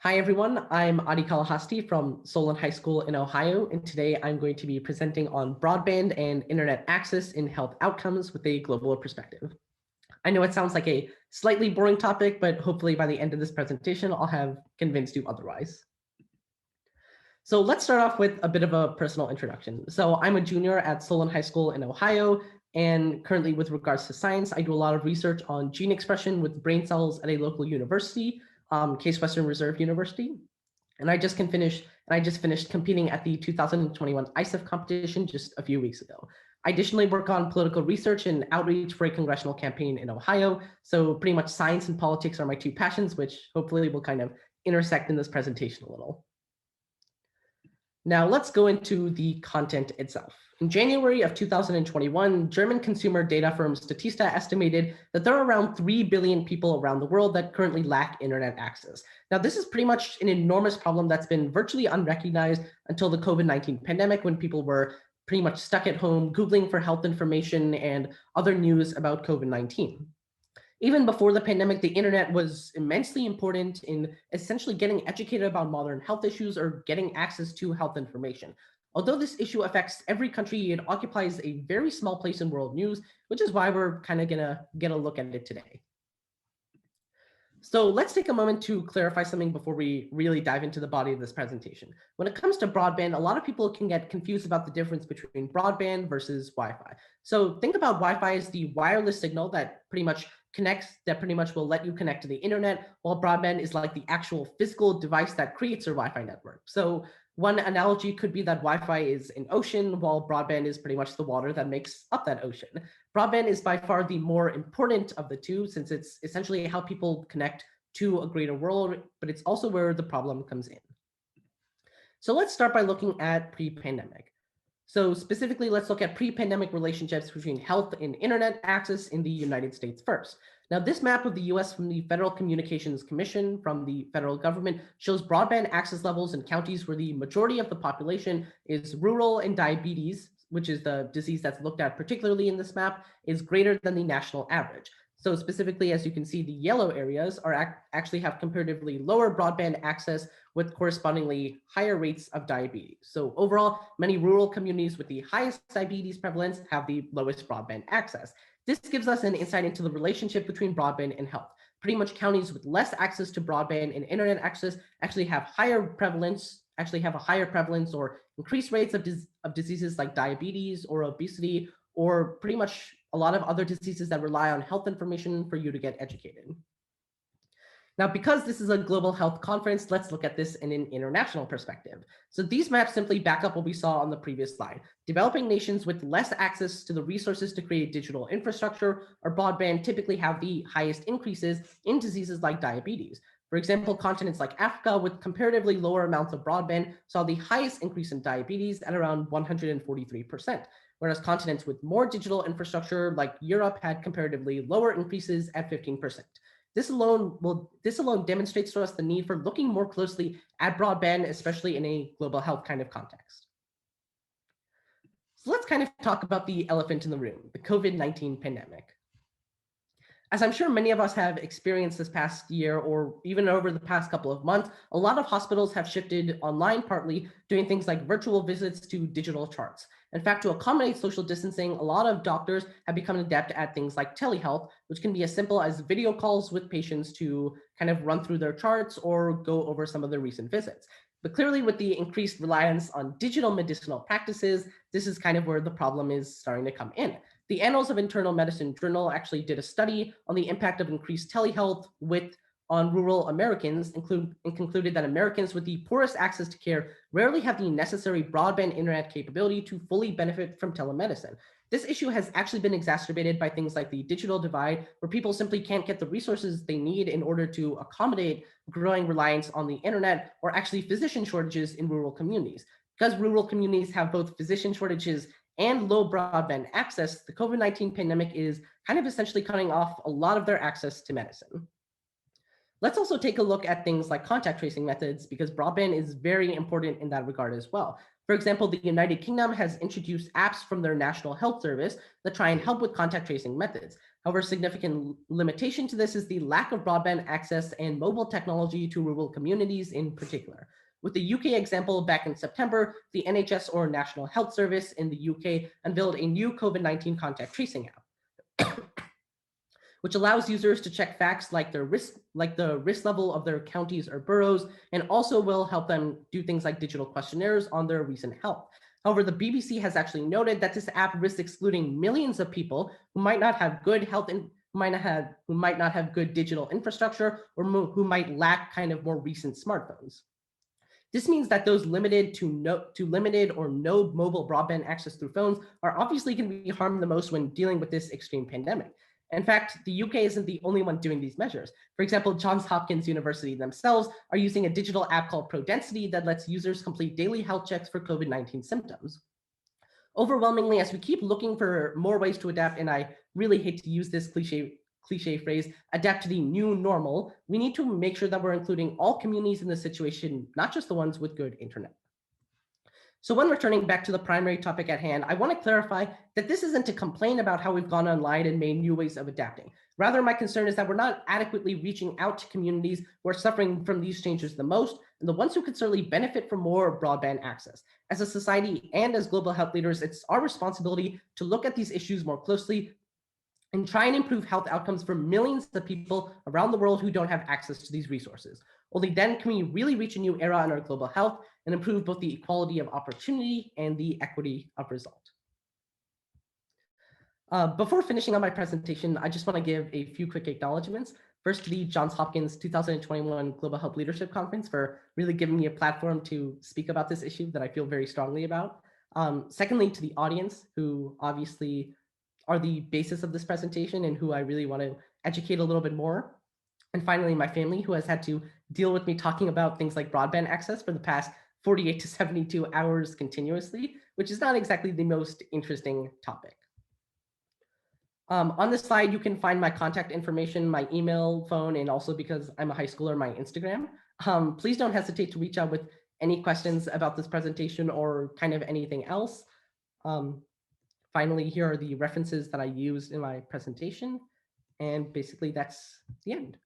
Hi, everyone. I'm Adi Kalahasti from Solon High School in Ohio, and today I'm going to be presenting on broadband and internet access in health outcomes with a global perspective. I know it sounds like a slightly boring topic, but hopefully by the end of this presentation, I'll have convinced you otherwise. So let's start off with a bit of a personal introduction. So I'm a junior at Solon High School in Ohio, and currently with regards to science, I do a lot of research on gene expression with brain cells at a local university, Case Western Reserve University. And I just finished competing at the 2021 ISEF competition just a few weeks ago. I additionally work on political research and outreach for a congressional campaign in Ohio. So pretty much science and politics are my two passions, which hopefully will kind of intersect in this presentation a little. Now let's go into the content itself. In January of 2021, German consumer data firm Statista estimated that there are around 3 billion people around the world that currently lack internet access. Now, this is pretty much an enormous problem that's been virtually unrecognized until the COVID-19 pandemic, when people were pretty much stuck at home, Googling for health information and other news about COVID-19. Even before the pandemic, the internet was immensely important in essentially getting educated about modern health issues or getting access to health information. Although this issue affects every country, it occupies a very small place in world news, which is why we're kind of gonna get a look at it today. So let's take a moment to clarify something before we really dive into the body of this presentation. When it comes to broadband, a lot of people can get confused about the difference between broadband versus Wi-Fi. So think about Wi-Fi as the wireless signal that pretty much will let you connect to the internet, while broadband is like the actual physical device that creates your Wi-Fi network. So one analogy could be that Wi-Fi is an ocean, while broadband is pretty much the water that makes up that ocean. Broadband is by far the more important of the two, since it's essentially how people connect to a greater world, but it's also where the problem comes in. So let's start by looking at pre-pandemic. So specifically, let's look at pre-pandemic relationships between health and internet access in the United States first. Now, this map of the US from the Federal Communications Commission from the federal government shows broadband access levels in counties where the majority of the population is rural, and diabetes, which is the disease that's looked at particularly in this map, is greater than the national average. So specifically, as you can see, the yellow areas actually have comparatively lower broadband access with correspondingly higher rates of diabetes. So overall, many rural communities with the highest diabetes prevalence have the lowest broadband access. This gives us an insight into the relationship between broadband and health. Pretty much counties with less access to broadband and internet access actually have a higher prevalence or increased rates of diseases like diabetes or obesity, or pretty much a lot of other diseases that rely on health information for you to get educated. Now, because this is a global health conference, let's look at this in an international perspective. So these maps simply back up what we saw on the previous slide. Developing nations with less access to the resources to create digital infrastructure or broadband typically have the highest increases in diseases like diabetes. For example, continents like Africa with comparatively lower amounts of broadband saw the highest increase in diabetes at around 143%, whereas continents with more digital infrastructure like Europe had comparatively lower increases at 15%. This alone demonstrates to us the need for looking more closely at broadband, especially in a global health kind of context. So let's kind of talk about the elephant in the room, the COVID-19 pandemic. As I'm sure many of us have experienced this past year, or even over the past couple of months, a lot of hospitals have shifted online, partly doing things like virtual visits to digital charts. In fact, to accommodate social distancing, a lot of doctors have become adept at things like telehealth, which can be as simple as video calls with patients to kind of run through their charts or go over some of their recent visits. But clearly, with the increased reliance on digital medicinal practices, this is kind of where the problem is starting to come in. The Annals of Internal Medicine Journal actually did a study on the impact of increased telehealth on rural Americans, and concluded that Americans with the poorest access to care rarely have the necessary broadband internet capability to fully benefit from telemedicine. This issue has actually been exacerbated by things like the digital divide, where people simply can't get the resources they need in order to accommodate growing reliance on the internet, or actually physician shortages in rural communities. Because rural communities have both physician shortages and low broadband access, the COVID-19 pandemic is kind of essentially cutting off a lot of their access to medicine. Let's also take a look at things like contact tracing methods, because broadband is very important in that regard as well. For example, the United Kingdom has introduced apps from their National Health Service that try and help with contact tracing methods. However, significant limitation to this is the lack of broadband access and mobile technology to rural communities in particular. With the UK example, back in September, the NHS, or National Health Service in the UK, unveiled a new COVID-19 contact tracing app, which allows users to check facts like the risk level of their counties or boroughs, and also will help them do things like digital questionnaires on their recent health. However, the BBC has actually noted that this app risks excluding millions of people who might not have good health and who might not have good digital infrastructure, or who might lack kind of more recent smartphones. This means that those limited or no mobile broadband access through phones are obviously going to be harmed the most when dealing with this extreme pandemic. In fact, the UK isn't the only one doing these measures. For example, Johns Hopkins University themselves are using a digital app called ProDensity that lets users complete daily health checks for COVID-19 symptoms. Overwhelmingly, as we keep looking for more ways to adapt, and I really hate to use this cliche phrase, adapt to the new normal, we need to make sure that we're including all communities in this situation, not just the ones with good internet. So when returning back to the primary topic at hand, I want to clarify that this isn't to complain about how we've gone online and made new ways of adapting. Rather, my concern is that we're not adequately reaching out to communities who are suffering from these changes the most, and the ones who could certainly benefit from more broadband access. As a society and as global health leaders, it's our responsibility to look at these issues more closely and try and improve health outcomes for millions of people around the world who don't have access to these resources. Only then can we really reach a new era in our global health and improve both the equality of opportunity and the equity of result. Before finishing on my presentation, I just want to give a few quick acknowledgements. First, to the Johns Hopkins 2021 Global Health Leadership Conference for really giving me a platform to speak about this issue that I feel very strongly about. Secondly, to the audience, who obviously are the basis of this presentation and who I really want to educate a little bit more. And finally, my family, who has had to deal with me talking about things like broadband access for the past 48 to 72 hours continuously, which is not exactly the most interesting topic. On this slide, you can find my contact information, my email, phone, and also, because I'm a high schooler, my Instagram. Please don't hesitate to reach out with any questions about this presentation or kind of anything else. Finally, here are the references that I used in my presentation. And basically, that's the end.